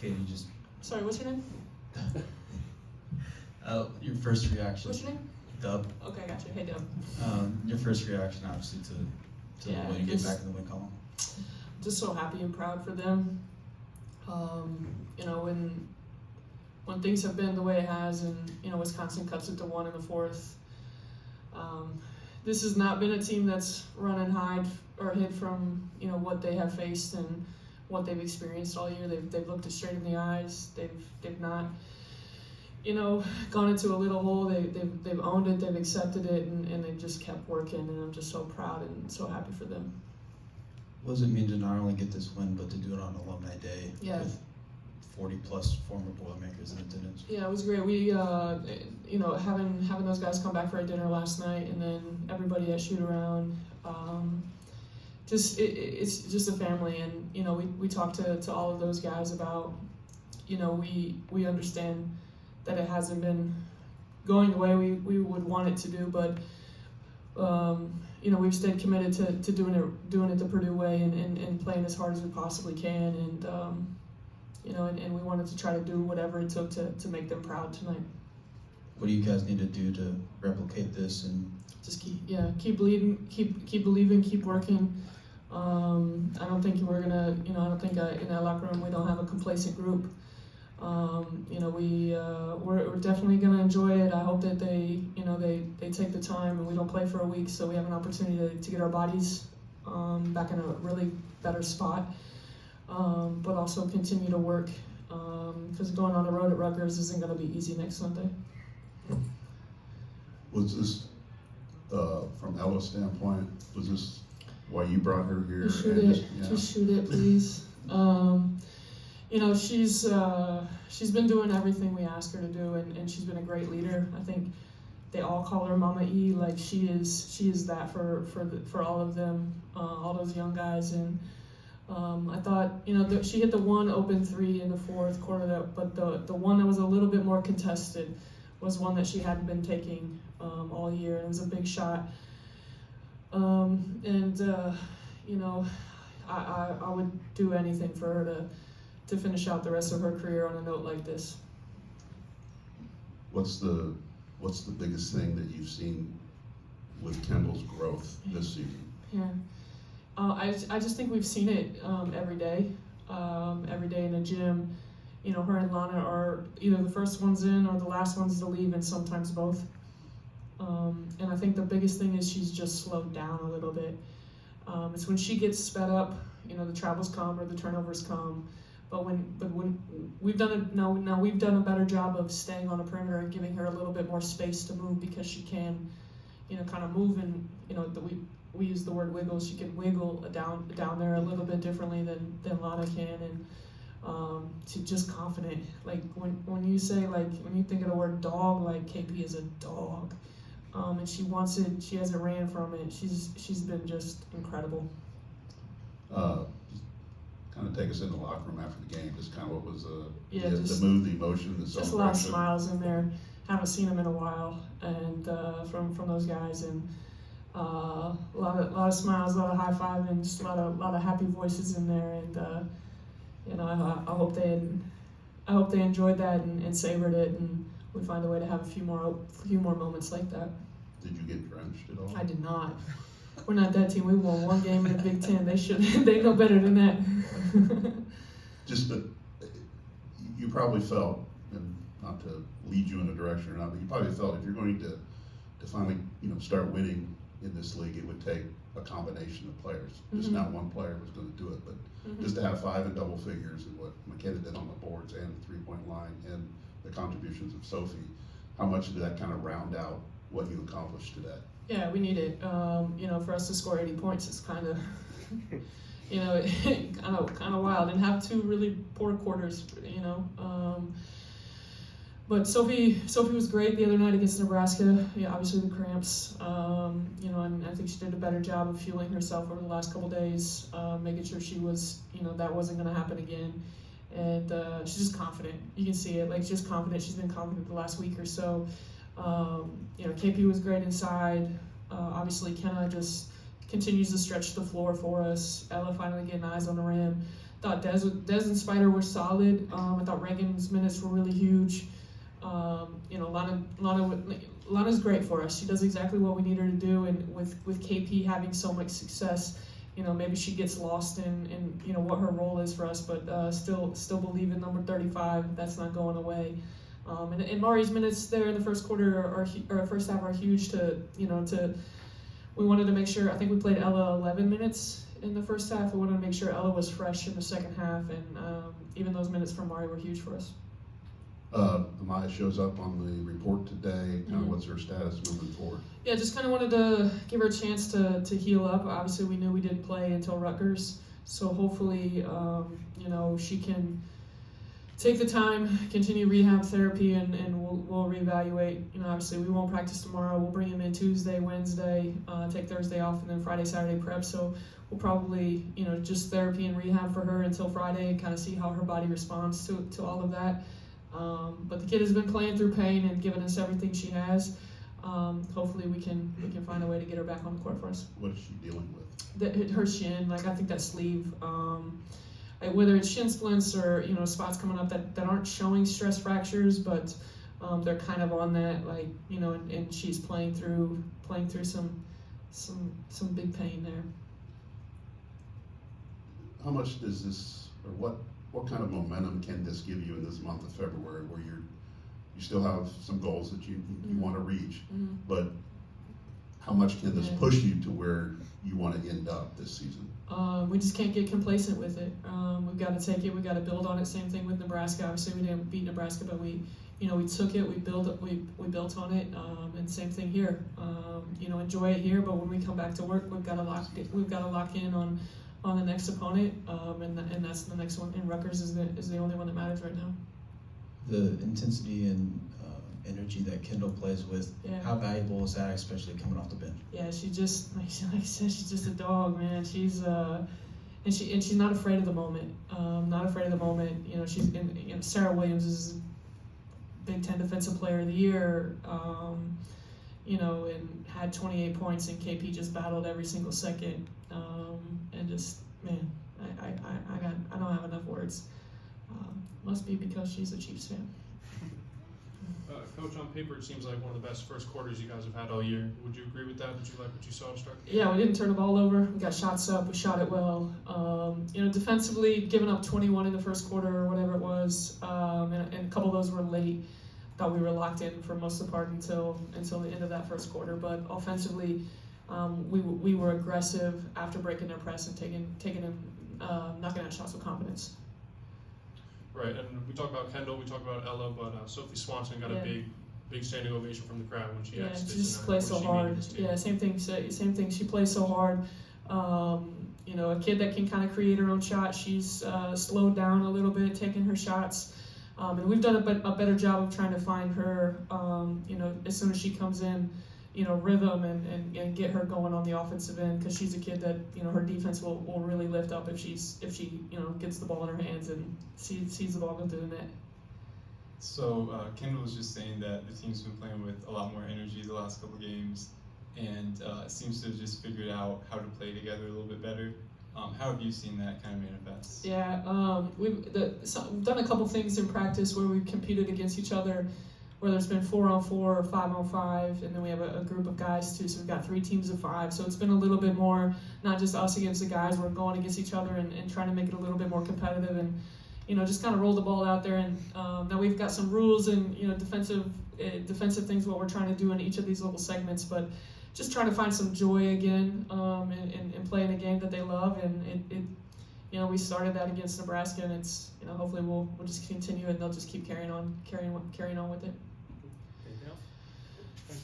Katie, just Sorry, what's your name? your first reaction. What's your name? Dub. Okay, gotcha. Hey, Dub. Your first reaction, obviously, to Yeah, when you get back in the win column. Just so happy and proud for them. You know, when things have been the way it has, and you know, Wisconsin cuts it to 1 in the fourth. This has not been a team that's run and hide or hid from, you know, what they have faced and what they've experienced all year. They've looked it straight in the eyes. They've not, you know, gone into a little hole. They've owned it. They've accepted it, and they've just kept working. And I'm just so proud and so happy for them. What does it mean to not only get this win, but to do it on Alumni Day with 40 plus former Boilermakers in attendance? Yeah, it was great. We, you know, having those guys come back for a dinner last night, and then everybody at shoot around. It's just a family, and you know, we talked to all of those guys about, you know, we understand that it hasn't been going the way we would want it to do, but you know, we've stayed committed to doing it the Purdue way and playing as hard as we possibly can, and you know, and we wanted to try to do whatever it took to make them proud tonight. What do you guys need to do to replicate this and just keep believing, keep working. I don't think we're gonna, you know, I don't think in that locker room we don't have a complacent group. You know, we're definitely gonna enjoy it. I hope that they, you know, they take the time, and we don't play for a week, so we have an opportunity to get our bodies back in a really better spot. But also continue to work, because going on the road at Rutgers isn't gonna be easy next Sunday. Was this, from Ella's standpoint, was this why you brought her here? Just shoot it, please. You know, she's been doing everything we ask her to do, and she's been a great leader. I think they all call her Mama E. Like she is that for all of them, all those young guys. And I thought, you know, she hit the one open 3 in the fourth quarter, but the one that was a little bit more contested was one that she hadn't been taking all year. It was a big shot. You know, I would do anything for her to finish out the rest of her career on a note like this. What's the biggest thing that you've seen with Kendall's growth this season? Yeah, I just think we've seen it every day in the gym. You know, her and Lana are either the first ones in or the last ones to leave, and sometimes both. And I think the biggest thing is she's just slowed down a little bit. It's when she gets sped up, you know, the travels come or the turnovers come. But when we've done a better job of staying on the perimeter and giving her a little bit more space to move, because she can, you know, kind of move, and you know, we use the word wiggle. She can wiggle down there a little bit differently than Lana can, and she's just confident. Like when you say, like, when you think of the word dog, like KP is a dog, and she wants it. She hasn't ran from it. She's been just incredible. Kind of take us in the locker room after the game. Just kind of what was just the mood, the emotion, the celebration. Just a lot of smiles in there. Haven't seen them in a while, and from those guys, and a lot of smiles, a lot of high fiving, just a lot of happy voices in there, and you know, I hope they enjoyed that and savored it, and we find a way to have a few more moments like that. Did you get drenched at all? I did not. We're not that team. We won one game in the Big Ten. They know better than that. But you probably felt, and not to lead you in a direction or not, but you probably felt if you're going to finally, you know, start winning in this league, it would take a combination of players. Just not one player was going to do it, but just to have 5 in double figures, and what McKenna did on the boards and the 3-point line, and the contributions of Sophie, how much did that kind of round out what you accomplished today? Yeah, we need it. You know, for us to score 80 points is kind of, you know, kind of wild, and have 2 really poor quarters. You know, but Sophie was great the other night against Nebraska. Yeah, obviously the cramps. You know, and I think she did a better job of fueling herself over the last couple days, making sure she was, you know, that wasn't going to happen again. And she's just confident. You can see it. Like, she's just confident. She's been confident the last week or so. You know, KP was great inside. Obviously, Kenna just continues to stretch the floor for us. Ella finally getting eyes on the rim. thought Des and Spider were solid. I thought Reagan's minutes were really huge. Lana's great for us. She does exactly what we need her to do, and with KP having so much success, maybe she gets lost in what her role is for us, but still believe in number 35. That's not going away. And Mari's minutes there in the first quarter or first half are huge we wanted to make sure, I think we played Ella 11 minutes in the first half. We wanted to make sure Ella was fresh in the second half, and even those minutes for Mari were huge for us. Amaya shows up on the report today. Kind of what's her status moving forward? Yeah, just kind of wanted to give her a chance to heal up. Obviously, we knew we didn't play until Rutgers, so hopefully, she can take the time, continue rehab therapy, and we'll reevaluate. Obviously, we won't practice tomorrow. We'll bring him in Tuesday, Wednesday, take Thursday off, and then Friday, Saturday prep. So we'll probably, just therapy and rehab for her until Friday, kind of see how her body responds to all of that. But the kid has been playing through pain and giving us everything she has. Hopefully we can find a way to get her back on the court for us. What is she dealing with? Her shin, I think that sleeve, whether it's shin splints or spots coming up that aren't showing stress fractures, but they're kind of on that, and she's playing through some big pain there. How much does this, or what kind of momentum can this give you in this month of February, where you still have some goals that you want to reach, but how much can this push you to where you want to end up this season? We just can't get complacent with it. We've got to take it. We've got to build on it. Same thing with Nebraska. Obviously, we didn't beat Nebraska, but we took it. We built on it. And same thing here. Enjoy it here, but when we come back to work, we've got to lock in on the next opponent, and that's the next one. And Rutgers is the only one that matters right now. The intensity and energy that Kendall plays with, how valuable is that, especially coming off the bench? Yeah, she just, like I said, she's just a dog, man. She's and she's not afraid of the moment. Not afraid of the moment. She's in. Sarah Williams is Big Ten Defensive Player of the Year. And had 28 points, and KP just battled every single second. And just, man, I don't have enough words. Must be because she's a Chiefs fan. Coach, on paper, it seems like one of the best first quarters you guys have had all year. Would you agree with that? Did you like what you saw to start? Yeah, we didn't turn the ball over. We got shots up. We shot it well. Defensively, giving up 21 in the first quarter or whatever it was, and a couple of those were late. Thought we were locked in for most of the part until the end of that first quarter. But offensively, we were aggressive after breaking their press and taking them, knocking out shots with confidence. Right, and we talk about Kendall, we talk about Ella, but Sophie Swanson got a big standing ovation from the crowd when she exited. She just plays so hard. Yeah, same thing. She plays so hard. A kid that can kind of create her own shot. She's slowed down a little bit, taking her shots. And we've done a better job of trying to find her, as soon as she comes in, rhythm and get her going on the offensive end, because she's a kid that, her defense will really lift up if she gets the ball in her hands and sees the ball go through the net. So Kendall was just saying that the team's been playing with a lot more energy the last couple games, and seems to have just figured out how to play together a little bit better. How have you seen that kind of manifest? Yeah, we've done a couple things in practice where we've competed against each other, where there's been 4-on-4 or 5-on-5, and then we have a group of guys too, so we've got 3 teams of 5. So it's been a little bit more, not just us against the guys, we're going against each other and trying to make it a little bit more competitive and, just kind of roll the ball out there. And now we've got some rules and, defensive things, what we're trying to do in each of these little segments, but just trying to find some joy again in playing a game that they love. And we started that against Nebraska, and it's, hopefully we'll just continue and they'll just keep carrying on with it. Anything else? Thanks,